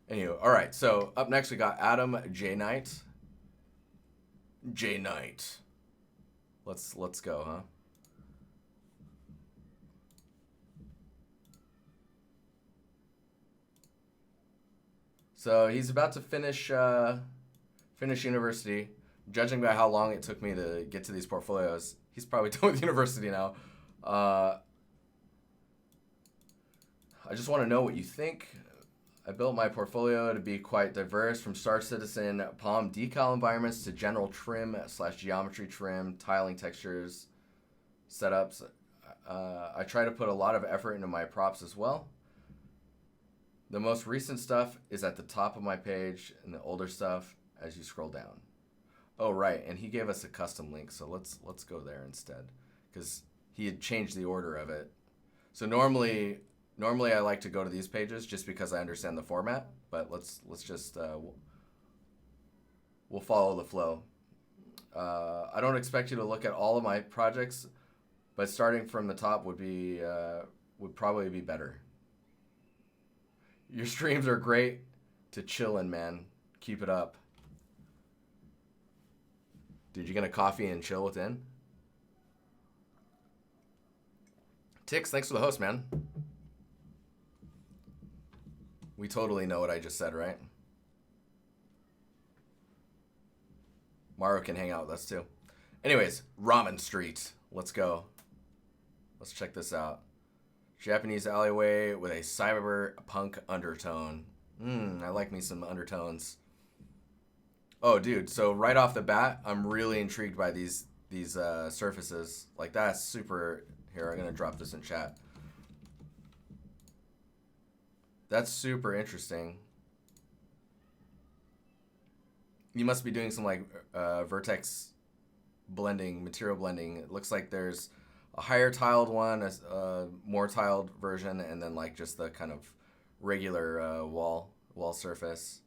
Anyway, all right. So up next we got Adam J Knight. J Knight. Let's go, huh? So he's about to finish university. Judging by how long it took me to get to these portfolios, he's probably done with university now. Uh, I just want to know what you think. I built my portfolio to be quite diverse, from Star Citizen Palm decal environments to general trim slash geometry trim, tiling textures, setups. I try to put a lot of effort into my props as well. The most recent stuff is at the top of my page, and the older stuff as you scroll down. Oh right, and he gave us a custom link, so let's go there instead, because he had changed the order of it. So normally I like to go to these pages just because I understand the format, but let's just we'll follow the flow. I don't expect you to look at all of my projects, but starting from the top would probably be better. Your streams are great to chill in, man. Keep it up. Dude, you gonna coffee and chill within? Tix, thanks for the host, man. We totally know what I just said, right? Maru can hang out with us too. Anyways, Ramen Street. Let's go. Let's check this out. Japanese alleyway with a cyberpunk undertone. I like me some undertones. Oh, dude. So right off the bat, I'm really intrigued by these surfaces. Like that's super. Here, I'm gonna drop this in chat. That's super interesting. You must be doing some like vertex blending, material blending. It looks like there's a higher tiled one, a more tiled version, and then like just the kind of regular wall surface.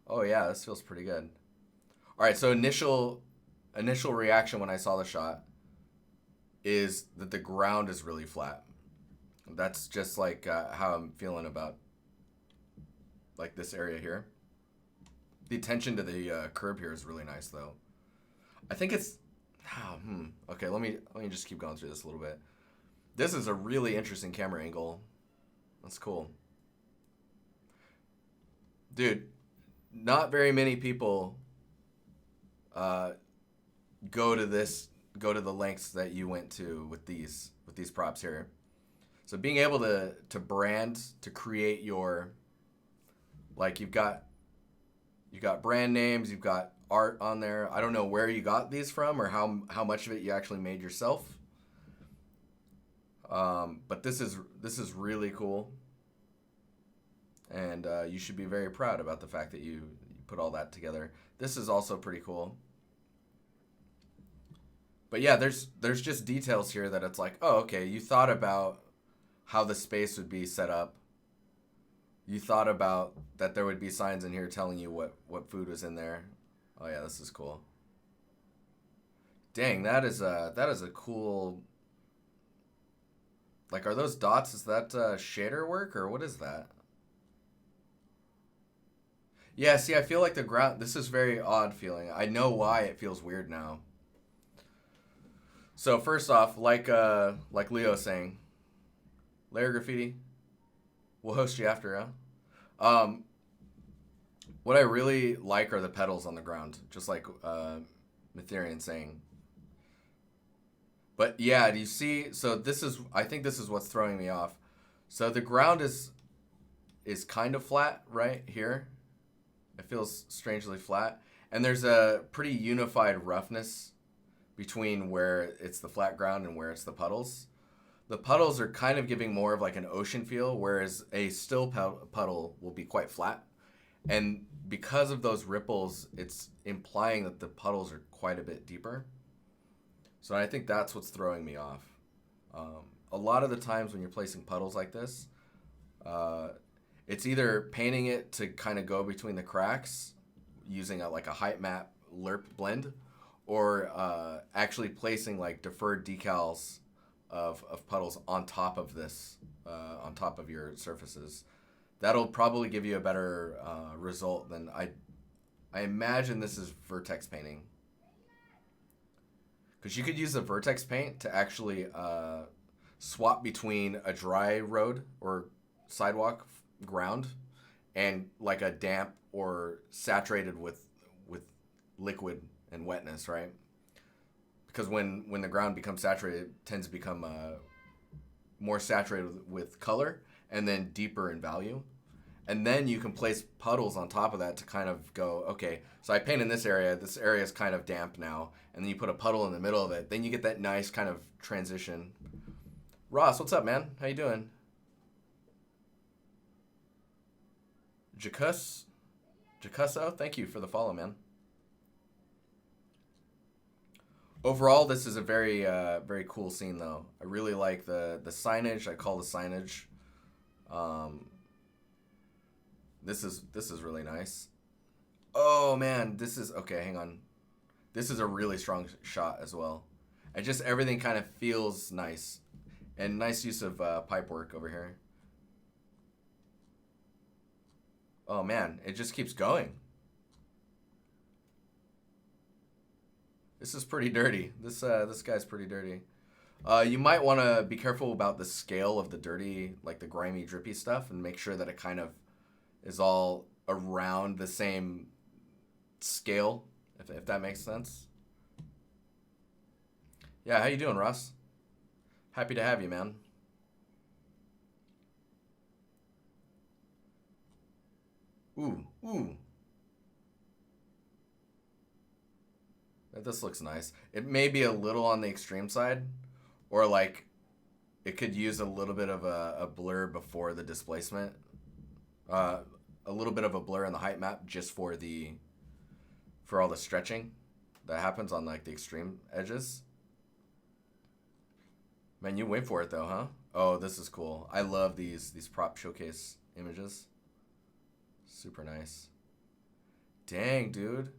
Oh yeah, this feels pretty good. All right, so initial reaction when I saw the shot is that the ground is really flat. That's just like how I'm feeling about like this area here. The attention to the curb here is really nice though. I think it's okay, let me just keep going through this a little bit. This is a really interesting camera angle. That's cool. Dude, not very many people uh, go to the lengths that you went to with these props here. So being able to brand, to create your, like you got brand names, you've got art on there. I don't know where you got these from or how much of it you actually made yourself. But this is really cool, and you should be very proud about the fact that you put all that together. This is also pretty cool. But yeah, there's just details here that it's like, oh, okay, you thought about how the space would be set up. You thought about that there would be signs in here telling you what food was in there. Oh yeah, this is cool. Dang, that is a cool. Like, are those dots? Is that shader work or what is that? Yeah, see, I feel like the ground. This is very odd feeling. I know why it feels weird now. So first off, like Leo was saying, layer graffiti. We'll host you after, huh? Um, what I really like are the petals on the ground, just like Mytherian saying. But yeah, do you see? So I think this is what's throwing me off. So the ground is kind of flat right here. It feels strangely flat, and there's a pretty unified roughness between where it's the flat ground and where it's the puddles. The puddles are kind of giving more of like an ocean feel, whereas a still puddle will be quite flat. And because of those ripples, it's implying that the puddles are quite a bit deeper. So I think that's what's throwing me off. A lot of the times when you're placing puddles like this, uh, it's either painting it to kind of go between the cracks using like a height map lerp blend, or actually placing like deferred decals of puddles on top of this, on top of your surfaces. That'll probably give you a better result than I imagine this is vertex painting. Because you could use the vertex paint to actually swap between a dry road or sidewalk ground and like a damp or saturated with liquid and wetness, right? Because when the ground becomes saturated, it tends to become more saturated with color and then deeper in value. And then you can place puddles on top of that to kind of go, okay, so I paint in this area is kind of damp now, and then you put a puddle in the middle of it. Then you get that nice kind of transition. Ross, what's up, man? How you doing? Jacusso, thank you for the follow, man. Overall, this is a very very cool scene, though. I really like the signage. I call the signage. This is really nice. Oh man, this is okay. Hang on, this is a really strong shot as well. And just everything kind of feels nice, and nice use of pipe work over here. Oh man, it just keeps going. This is pretty dirty. This guy's pretty dirty. You might want to be careful about the scale of the dirty, like the grimy, drippy stuff, and make sure that it kind of is all around the same scale, if that makes sense. Yeah, how you doing, Russ? Happy to have you, man. Ooh. This looks nice. It may be a little on the extreme side, or like it could use a little bit of a blur before the displacement. A little bit of a blur in the height map just for all the stretching that happens on like the extreme edges. Man, you went for it though, huh? Oh, this is cool. I love these prop showcase images. Super nice. Dang, dude.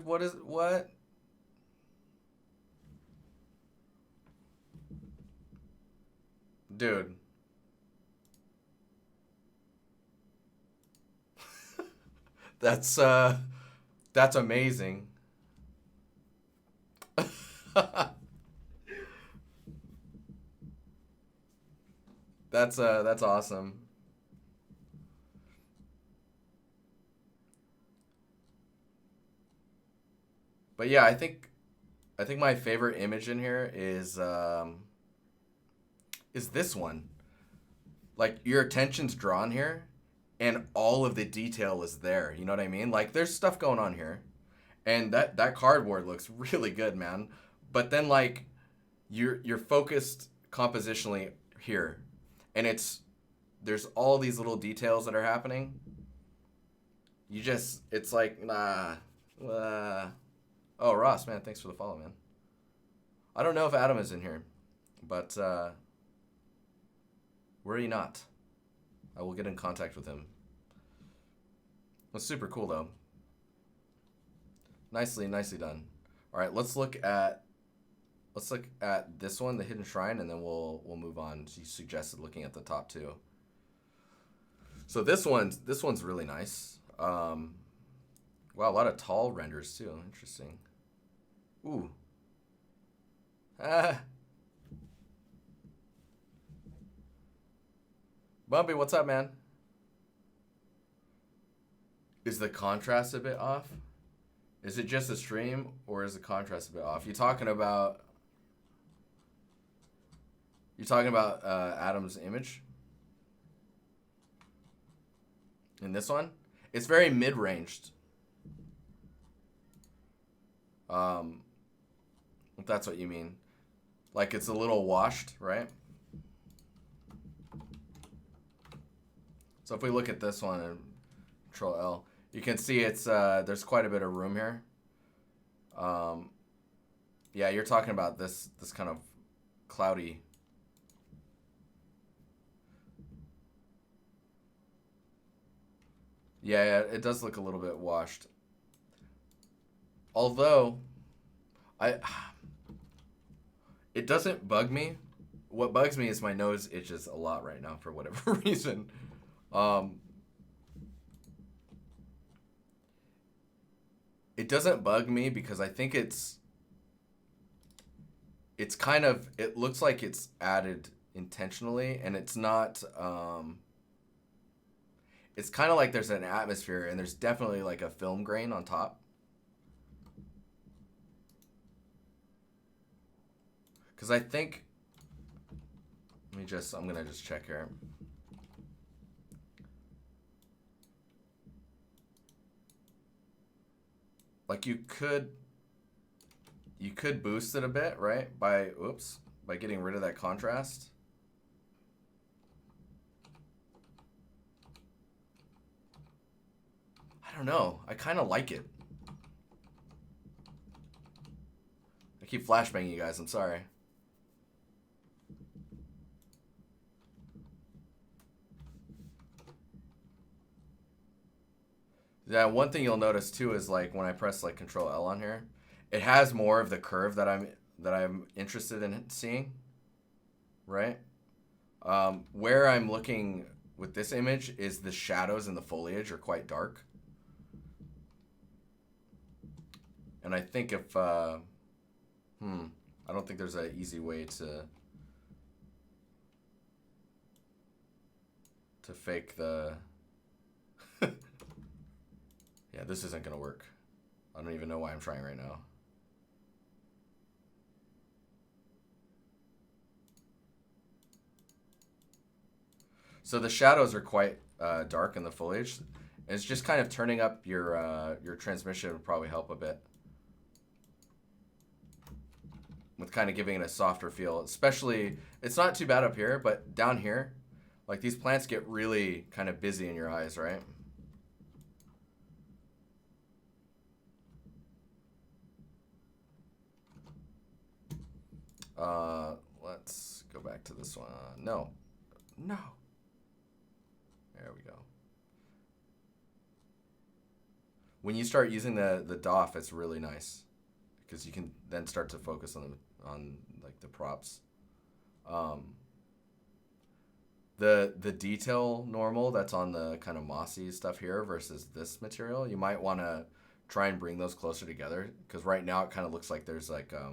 What? Dude. That's amazing. That's awesome. But yeah, I think my favorite image in here is this one. Like your attention's drawn here and all of the detail is there. You know what I mean? Like there's stuff going on here. And that cardboard looks really good, man. But then like you're focused compositionally here. And there's all these little details that are happening. It's like, nah. Oh, Ross, man, thanks for the follow, man. I don't know if Adam is in here, but worry not. I will get in contact with him. That's super cool, though. Nicely done. All right, let's look at this one, the Hidden Shrine, and then we'll move on. You suggested looking at the top two. So this one's really nice. Wow, a lot of tall renders too. Interesting. Ooh. Ah. Bumpy, what's up, man? Is the contrast a bit off? Is it just a stream, or is the contrast a bit off? You're talking about Adam's image? In this one? It's very mid-ranged. If that's what you mean. Like it's a little washed, right? So if we look at this one and Control L, you can see it's there's quite a bit of room here. Yeah, you're talking about this kind of cloudy. Yeah, it does look a little bit washed. Although it doesn't bug me what bugs me is my nose itches a lot right now for whatever reason. Um, it doesn't bug me because I think it's kind of, it looks like it's added intentionally, and it's not. It's kind of like there's an atmosphere, and there's definitely like a film grain on top. Because I think, I'm gonna just check here. Like you could boost it a bit, right? By getting rid of that contrast. I don't know. I kind of like it. I keep flashbanging you guys. I'm sorry. Yeah, one thing you'll notice too is like when I press like Control L on here, it has more of the curve that I'm interested in seeing, right? Where I'm looking with this image is the shadows and the foliage are quite dark, and I think if I don't think there's an easy way to fake the. Yeah, this isn't gonna work. I don't even know why I'm trying right now. So the shadows are quite dark in the foliage. It's just kind of turning up your transmission would probably help a bit with kind of giving it a softer feel. Especially, it's not too bad up here, but down here, like these plants get really kind of busy in your eyes, right? Let's go back to this one. No. There we go. When you start using the DOF, it's really nice because you can then start to focus on like the props. The detail normal that's on the kind of mossy stuff here versus this material, you might want to try and bring those closer together because right now it kind of looks like there's like a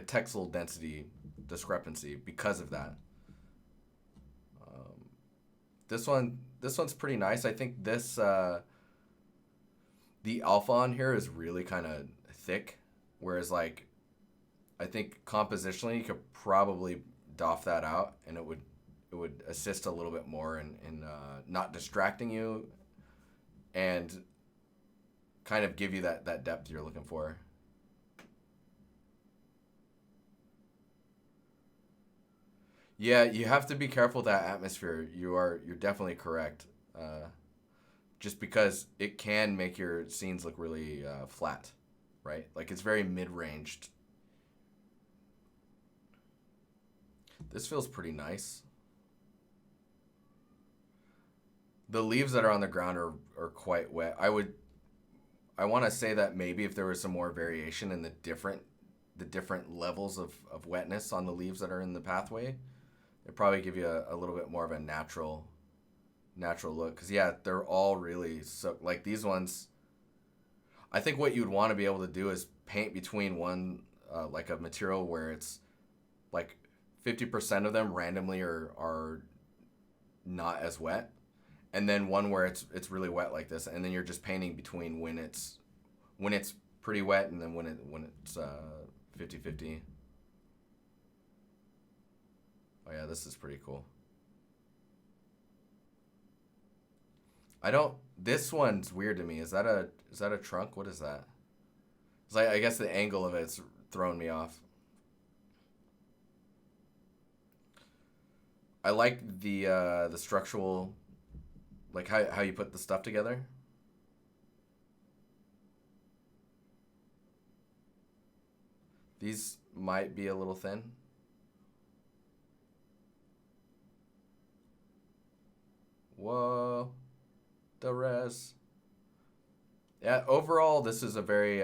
textile density discrepancy because of that. This one's pretty nice. I think this the alpha on here is really kind of thick, whereas like I think compositionally you could probably doff that out, and it would assist a little bit more in not distracting you and kind of give you that depth you're looking for. Yeah, you have to be careful with that atmosphere. You're definitely correct. Just because it can make your scenes look really flat, right? Like it's very mid-ranged. This feels pretty nice. The leaves that are on the ground are quite wet. I want to say that maybe if there was some more variation in the different levels of wetness on the leaves that are in the pathway, it'd probably give you a little bit more of a natural look. Because yeah, they're all really so like these ones. I think what you'd want to be able to do is paint between one like a material where it's like 50% of them randomly are not as wet, and then one where it's really wet like this, and then you're just painting between when it's pretty wet and then when it's 50-50. Oh yeah, this is pretty cool. I don't. This one's weird to me. Is that a trunk? What is that? It's like I guess the angle of it's throwing me off. I like the structural, like how you put the stuff together. These might be a little thin. Whoa, the res. Yeah, overall this is a very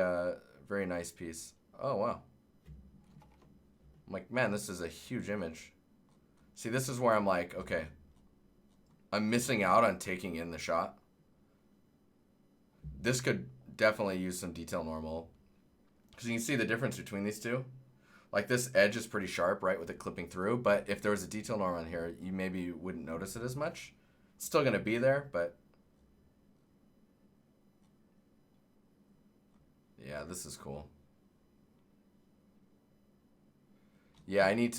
very nice piece. Oh wow. I'm like, man, this is a huge image. See, this is where I'm like, okay, I'm missing out on taking in the shot. This could definitely use some detail normal. Because you can see the difference between these two. Like this edge is pretty sharp, right, with it clipping through. But if there was a detail normal in here, you maybe wouldn't notice it as much. It's still going to be there, but... yeah, this is cool. Yeah, we need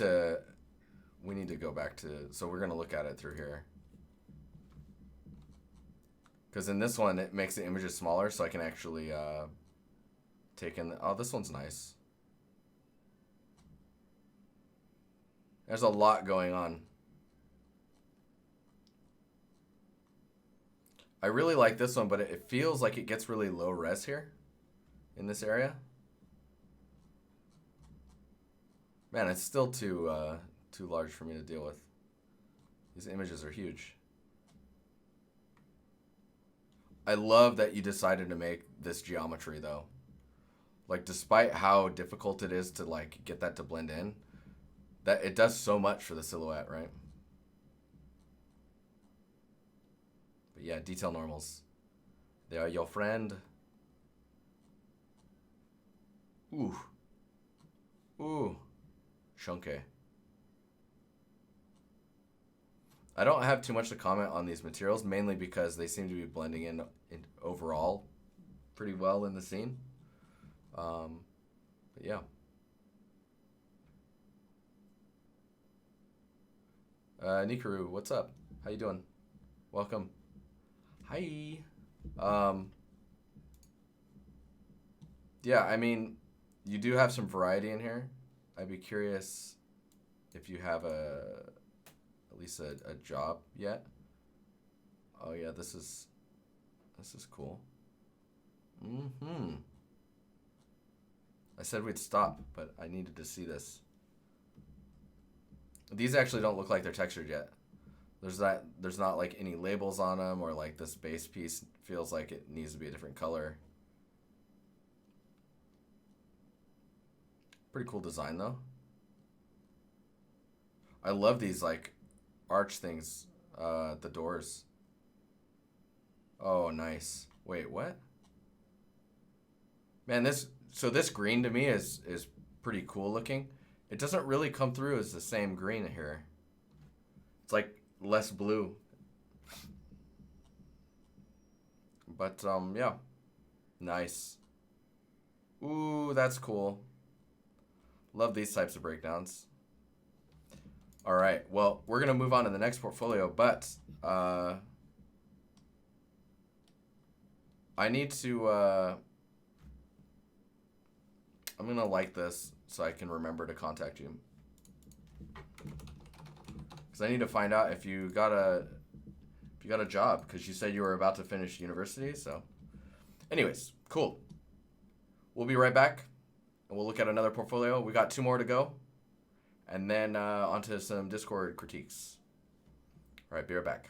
to go back to... so we're going to look at it through here. Because in this one, it makes the images smaller, so I can actually take in... oh, this one's nice. There's a lot going on. I really like this one, but it feels like it gets really low res here in this area. Man, it's still too large for me to deal with. These images are huge. I love that you decided to make this geometry though. Like despite how difficult it is to like get that to blend in, that it does so much for the silhouette, right? But yeah, detail normals. They are your friend. Ooh. Ooh. Chunky. I don't have too much to comment on these materials, mainly because they seem to be blending in overall pretty well in the scene. But yeah. Nikaru, what's up? How you doing? Welcome. Hi. Yeah, I mean, you do have some variety in here. I'd be curious if you have at least a job yet. Oh yeah, this is cool. I said we'd stop, but I needed to see this. These actually don't look like they're textured yet. There's not like any labels on them, or like this base piece feels like it needs to be a different color. Pretty cool design though. I love these like arch things, the doors. Oh, nice. Wait, what? Man, this green to me is pretty cool looking. It doesn't really come through as the same green here. It's like less blue. But yeah. Nice. Ooh, that's cool. Love these types of breakdowns. All right, well, we're gonna move on to the next portfolio, but I need to I'm gonna like this so I can remember to contact you, because I need to find out if you got a job, because you said you were about to finish university. So anyways, cool. We'll be right back and we'll look at another portfolio. We got 2 more to go, and then onto some Discord critiques. All right, be right back.